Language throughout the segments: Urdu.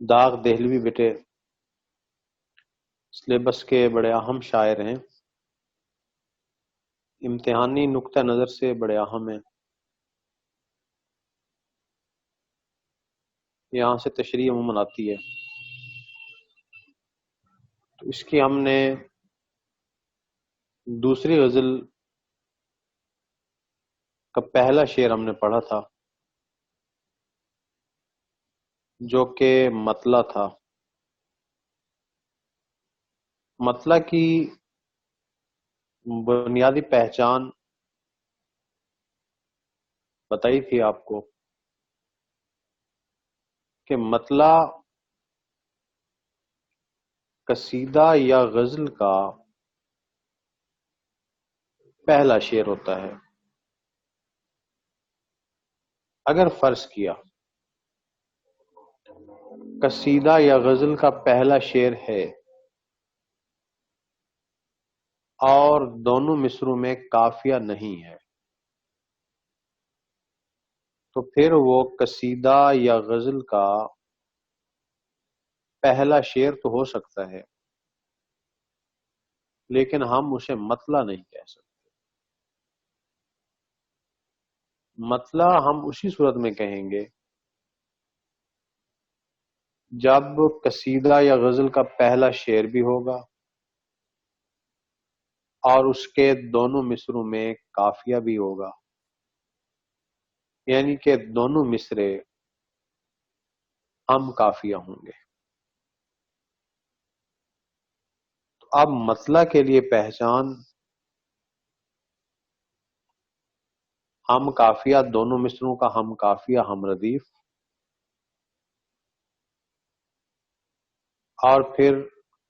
داغ دہلوی بیٹے سلیبس کے بڑے اہم شاعر ہیں، امتحانی نقطہ نظر سے بڑے اہم ہیں۔ یہاں سے تشریح عموماً آتی ہے، تو اس کی ہم نے دوسری غزل کا پہلا شعر ہم نے پڑھا تھا جو کہ مطلع تھا۔ مطلع کی بنیادی پہچان بتائی تھی آپ کو کہ مطلع قصیدہ یا غزل کا پہلا شعر ہوتا ہے۔ اگر فرض کیا قصیدہ یا غزل کا پہلا شعر ہے اور دونوں مصروں میں قافیہ نہیں ہے، تو پھر وہ قصیدہ یا غزل کا پہلا شعر تو ہو سکتا ہے، لیکن ہم اسے مطلع نہیں کہہ سکتے۔ مطلع ہم اسی صورت میں کہیں گے جب قصیدہ یا غزل کا پہلا شعر بھی ہوگا اور اس کے دونوں مصروں میں قافیہ بھی ہوگا، یعنی کہ دونوں مصرے ہم قافیہ ہوں گے۔ تو اب مطلع کے لیے پہچان ہم قافیہ، دونوں مصروں کا ہم قافیہ ہم ردیف، اور پھر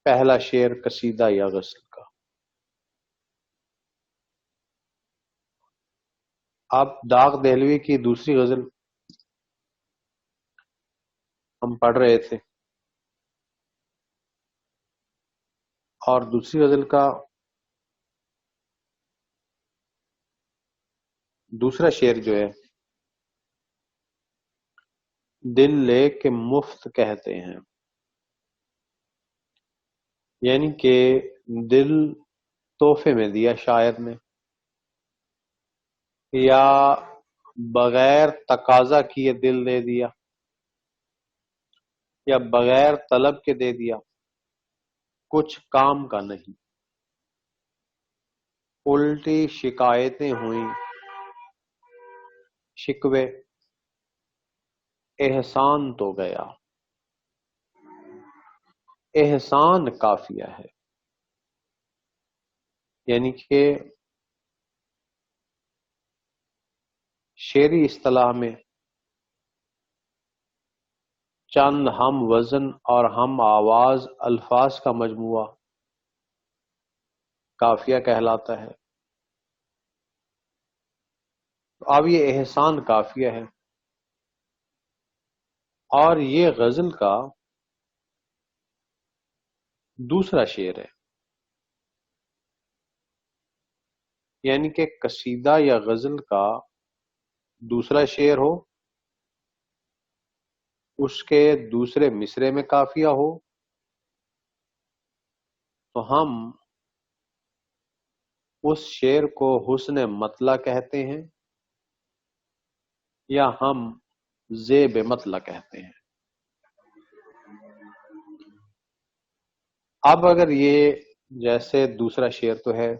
پہلا شعر قصیدہ یا غزل کا۔ اب داغ دہلوی کی دوسری غزل ہم پڑھ رہے تھے، اور دوسری غزل کا دوسرا شعر جو ہے، دل لے کے مفت کہتے ہیں، یعنی کہ دل تحفے میں دیا شاعر نے، یا بغیر تقاضا کیے دل دے دیا، یا بغیر طلب کے دے دیا، کچھ کام کا نہیں، الٹی شکایتیں ہوئیں، شکوے احسان تو گیا، احسان قافیہ ہے، یعنی کہ شعری اصطلاح میں چند ہم وزن اور ہم آواز الفاظ کا مجموعہ قافیہ کہلاتا ہے۔ تو اب یہ احسان قافیہ ہے، اور یہ غزل کا دوسرا شعر ہے، یعنی کہ قصیدہ یا غزل کا دوسرا شعر ہو، اس کے دوسرے مصرے میں قافیہ ہو، تو ہم اس شعر کو حسن مطلع کہتے ہیں یا ہم زیب مطلع کہتے ہیں۔ اب اگر یہ جیسے دوسرا شعر تو ہے،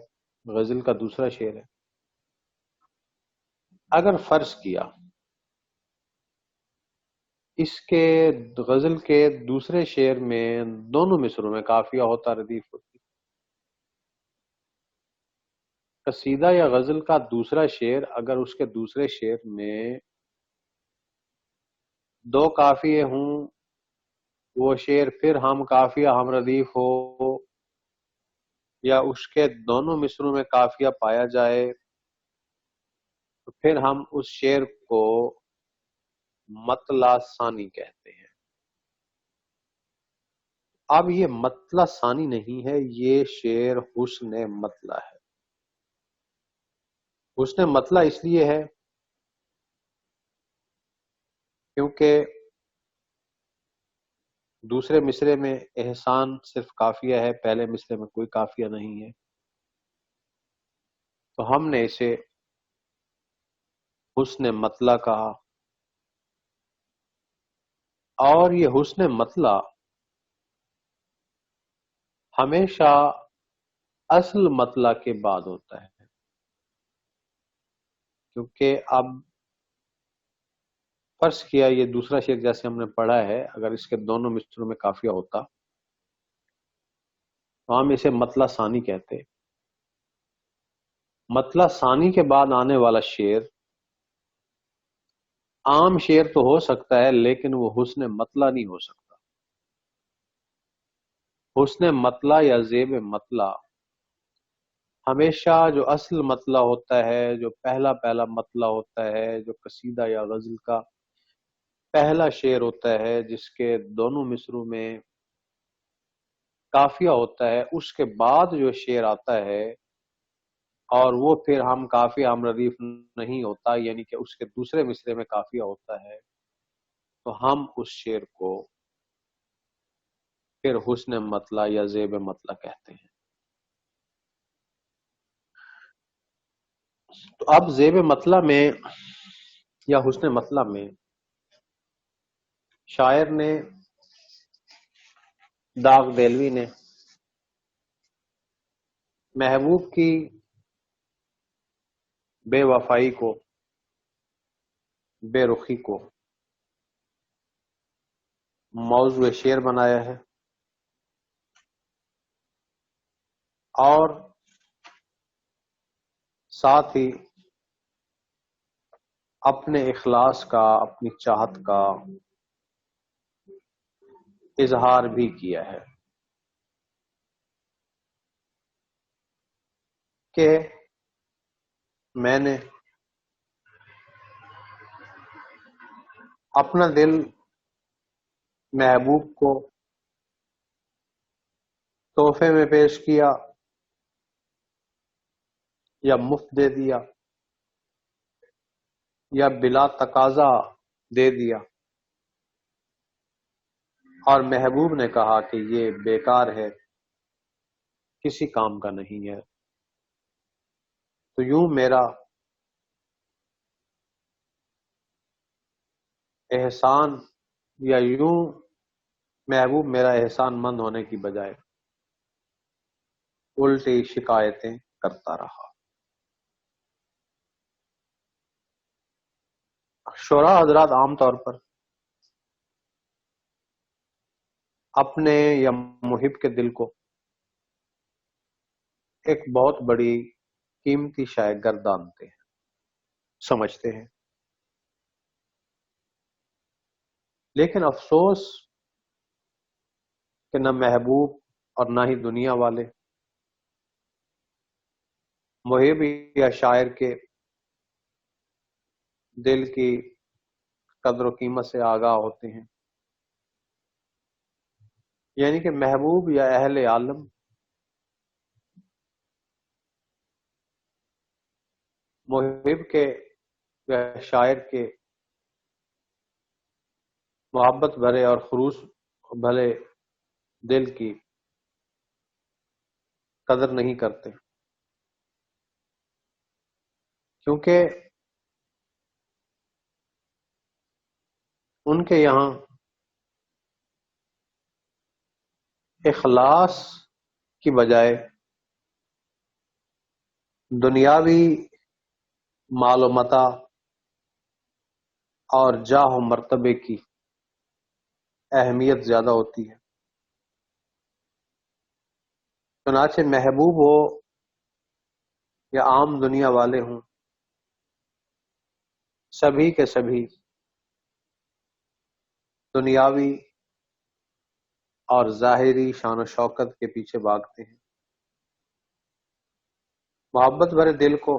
غزل کا دوسرا شعر ہے، اگر فرض کیا اس کے غزل کے دوسرے شعر میں دونوں مصروں میں قافیہ ہوتا، ردیف ہوتی، قصیدہ یا غزل کا دوسرا شعر اگر اس کے دوسرے شعر میں دو قافیے ہوں، وہ شعر پھر ہم قافیہ ہم ردیف ہو، یا اس کے دونوں مصروں میں قافیہ پایا جائے، تو پھر ہم اس شعر کو مطلع ثانی کہتے ہیں۔ اب یہ مطلع ثانی نہیں ہے، یہ شعر حسن مطلع ہے۔ حسن مطلع اس لیے ہے کیونکہ دوسرے مصرے میں احسان صرف قافیہ ہے، پہلے مصرے میں کوئی قافیہ نہیں ہے، تو ہم نے اسے حسن مطلع کہا. اور یہ حسن مطلع ہمیشہ اصل مطلع کے بعد ہوتا ہے، کیونکہ اب فرض کیا یہ دوسرا شعر جیسے ہم نے پڑھا ہے، اگر اس کے دونوں مصروں میں قافیہ ہوتا تو ہم اسے مطلع ثانی کہتے. مطلع ثانی کے بعد آنے والا شعر عام شعر تو ہو سکتا ہے، لیکن وہ حسن مطلع نہیں ہو سکتا. حسن مطلع یا زیب مطلع ہمیشہ جو اصل مطلع ہوتا ہے، جو پہلا مطلع ہوتا ہے، جو قصیدہ یا غزل کا پہلا شعر ہوتا ہے، جس کے دونوں مصروں میں قافیہ ہوتا ہے، اس کے بعد جو شعر آتا ہے اور وہ پھر ہم قافیہ ہم ردیف نہیں ہوتا، یعنی کہ اس کے دوسرے مصرے میں قافیہ ہوتا ہے، تو ہم اس شعر کو پھر حسن مطلع یا زیب مطلع کہتے ہیں. تو اب زیب مطلع میں یا حسن مطلع میں شاعر نے، داغ دہلوی نے محبوب کی بے وفائی کو، بے رخی کو موضوع شعر بنایا ہے، اور ساتھ ہی اپنے اخلاص کا، اپنی چاہت کا اظہار بھی کیا ہے کہ میں نے اپنا دل محبوب کو تحفے میں پیش کیا یا مفت دے دیا یا بلا تقاضا دے دیا، اور محبوب نے کہا کہ یہ بیکار ہے، کسی کام کا نہیں ہے. تو یوں میرا احسان، یا یوں محبوب میرا احسان مند ہونے کی بجائے الٹی شکایتیں کرتا رہا. شعراء حضرات عام طور پر اپنے یا محب کے دل کو ایک بہت بڑی قیمتی شے گردانتے ہیں، سمجھتے ہیں. لیکن افسوس کہ نہ محبوب اور نہ ہی دنیا والے محب یا شاعر کے دل کی قدر و قیمت سے آگاہ ہوتے ہیں. یعنی کہ محبوب یا اہل عالم محب کے یا شاعر کے محبت بھرے اور خلوص بھلے دل کی قدر نہیں کرتے، کیونکہ ان کے یہاں اخلاص کی بجائے دنیاوی مال و متاع اور جاہ و مرتبے کی اہمیت زیادہ ہوتی ہے. چنانچہ محبوب ہو یا عام دنیا والے ہوں، سبھی کے سبھی دنیاوی اور ظاہری شان و شوکت کے پیچھے بھاگتے ہیں. محبت بھرے دل کو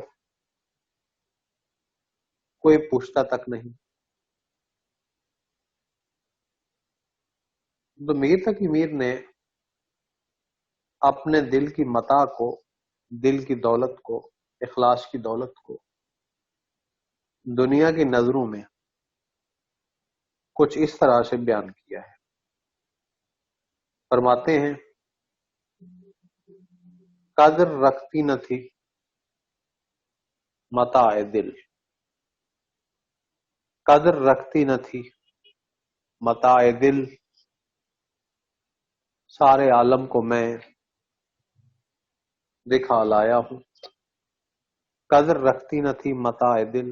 کوئی پوچھتا تک نہیں. تو میر تقی میر نے اپنے دل کی متاع کو، دل کی دولت کو، اخلاص کی دولت کو دنیا کی نظروں میں کچھ اس طرح سے بیان کیا ہے. فرماتے ہیں قدر رکھتی نہ تھی متاع دل، قدر رکھتی نہ تھی متاع دل، سارے عالم کو میں دکھا لایا ہوں۔ قدر رکھتی نہ تھی متاع دل،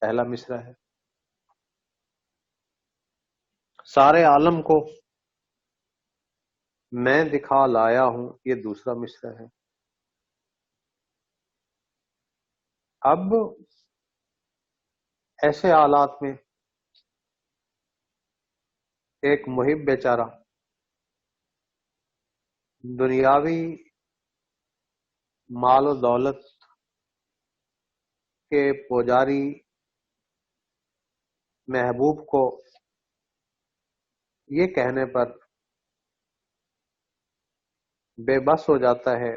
پہلا مصرع ہے۔ سارے عالم کو میں دکھا لایا ہوں، یہ دوسرا مصرع ہے۔ اب ایسے حالات میں ایک محب بیچارہ دنیاوی مال و دولت کے پجاری محبوب کو یہ کہنے پر بے بس ہو جاتا ہے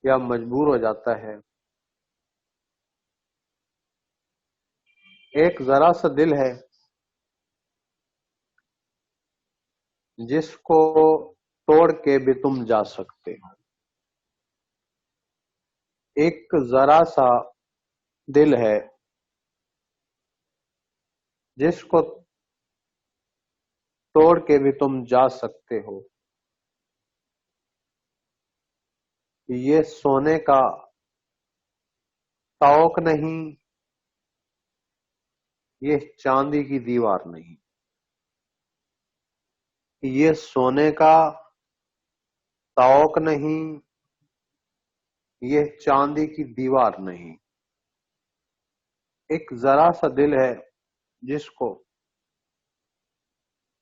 یا مجبور ہو جاتا ہے۔ ایک ذرا سا دل ہے جس کو توڑ کے بھی تم جا سکتے ہو، ایک ذرا سا دل ہے جس کو توڑ کے بھی تم جا سکتے ہو، یہ سونے کا طوق نہیں، یہ چاندی کی دیوار نہیں، یہ سونے کا طوق نہیں، یہ چاندی کی دیوار نہیں، ایک ذرا سا دل ہے جس کو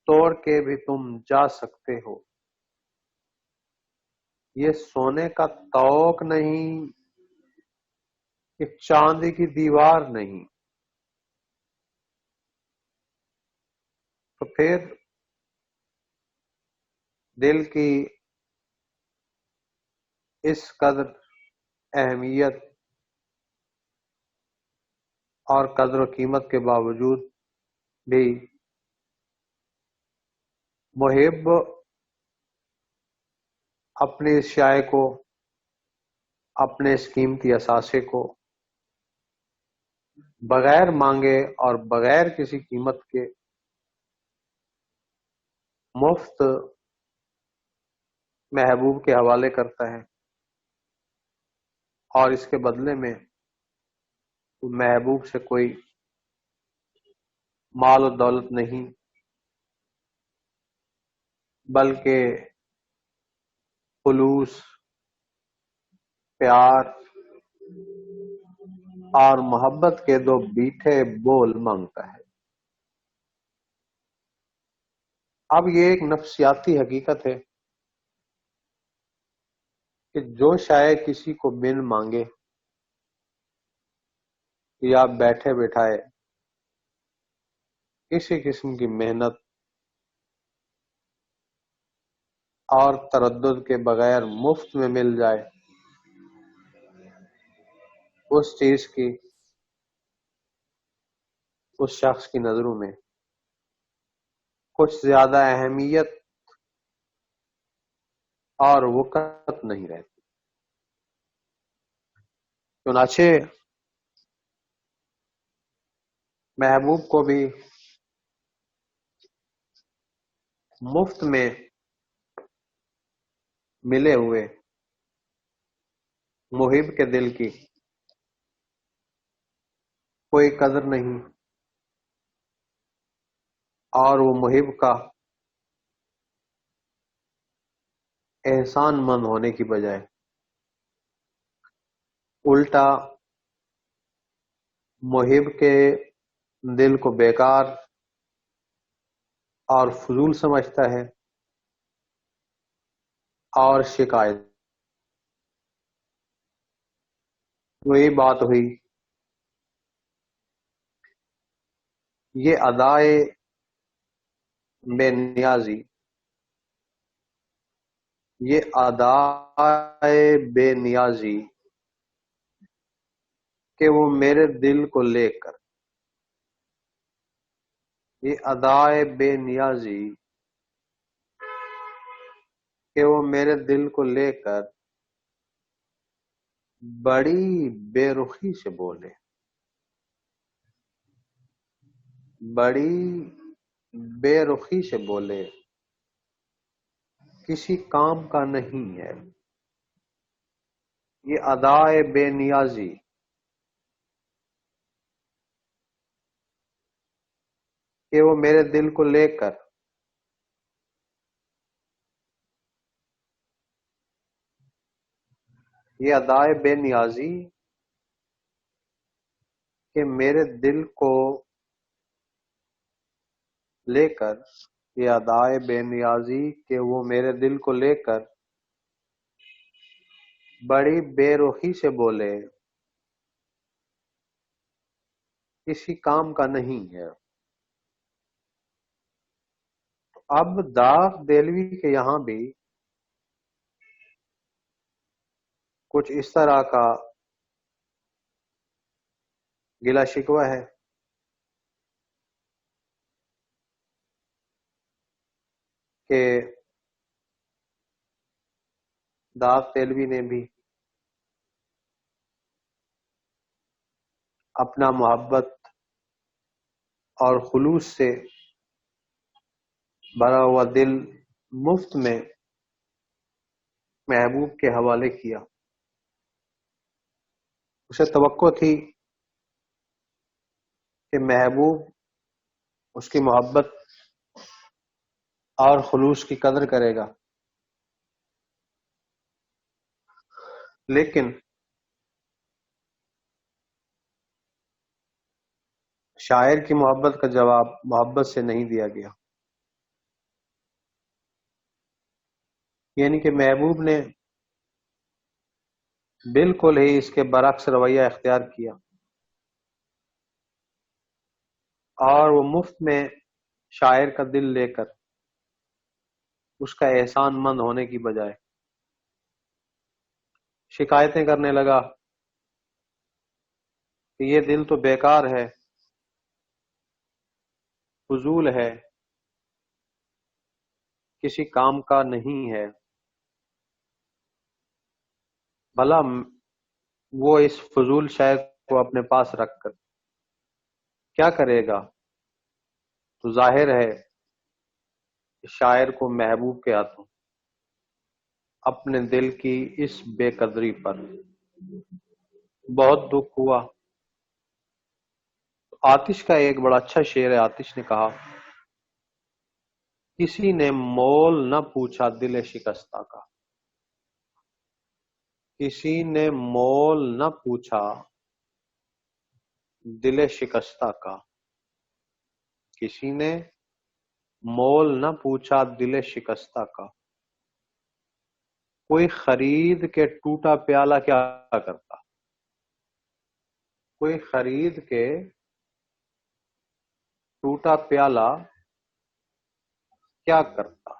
توڑ کے بھی تم جا سکتے ہو، یہ سونے کا طوق نہیں، یہ چاندی کی دیوار نہیں۔ تو پھر دل کی اس قدر اہمیت اور قدر و قیمت کے باوجود بھی محب اپنے اس شائع کو، اپنے اس قیمتی اثاثے کو بغیر مانگے اور بغیر کسی قیمت کے مفت محبوب کے حوالے کرتا ہے، اور اس کے بدلے میں محبوب سے کوئی مال و دولت نہیں بلکہ خلوص، پیار اور محبت کے دو بیٹھے بول مانگتا ہے۔ اب یہ ایک نفسیاتی حقیقت ہے کہ جو شاید کسی کو بن مانگے یا بیٹھے بٹھائے کسی قسم کی محنت اور تردد کے بغیر مفت میں مل جائے، اس چیز کی اس شخص کی نظروں میں کچھ زیادہ اہمیت اور وقت نہیں رہتی۔ چنانچہ محبوب کو بھی مفت میں ملے ہوئے محب کے دل کی کوئی قدر نہیں، اور وہ محب کا احسان مند ہونے کی بجائے الٹا محب کے دل کو بیکار اور فضول سمجھتا ہے اور شکایت۔ وہی بات ہوئی، یہ ادائے بے نیازی، یہ ادائے بے نیازی کہ وہ میرے دل کو لے کر، یہ ادائے بے نیازی کہ وہ میرے دل کو لے کر بڑی بے رخی سے بولے، بڑی بے رخی سے بولے، کسی کام کا نہیں ہے۔ یہ ادائے بے نیازی، کہ وہ میرے دل کو لے کر یہ ادائے بے نیازی کہ میرے دل کو لے کر، یہ ادائے بے نیازی کہ وہ میرے دل کو لے کر بڑی بے رخی سے بولے، کسی کام کا نہیں ہے۔ اب داغ دہلوی کے یہاں بھی کچھ اس طرح کا گلہ شکوہ ہے کہ داغ دہلوی نے بھی اپنا محبت اور خلوص سے بھرا ہوا دل مفت میں محبوب کے حوالے کیا۔ اسے توقع تھی کہ محبوب اس کی محبت اور خلوص کی قدر کرے گا، لیکن شاعر کی محبت کا جواب محبت سے نہیں دیا گیا، یعنی کہ محبوب نے بالکل ہی اس کے برعکس رویہ اختیار کیا، اور وہ مفت میں شاعر کا دل لے کر اس کا احسان مند ہونے کی بجائے شکایتیں کرنے لگا کہ یہ دل تو بیکار ہے، فضول ہے، کسی کام کا نہیں ہے، بھلا وہ اس فضول شاعر کو اپنے پاس رکھ کر کیا کرے گا؟ تو ظاہر ہے کہ شاعر کو محبوب کے ہاتھوں اپنے دل کی اس بے قدری پر بہت دکھ ہوا۔ آتش کا ایک بڑا اچھا شعر ہے، آتش نے کہا، کسی نے مول نہ پوچھا دل شکستہ کا، کسی نے مول نہ پوچھا دل شکستہ کا، کسی نے مول نہ پوچھا دل شکستہ کا، کوئی خرید کے ٹوٹا پیالہ کیا کرتا، کوئی خرید کے ٹوٹا پیالہ کیا کرتا،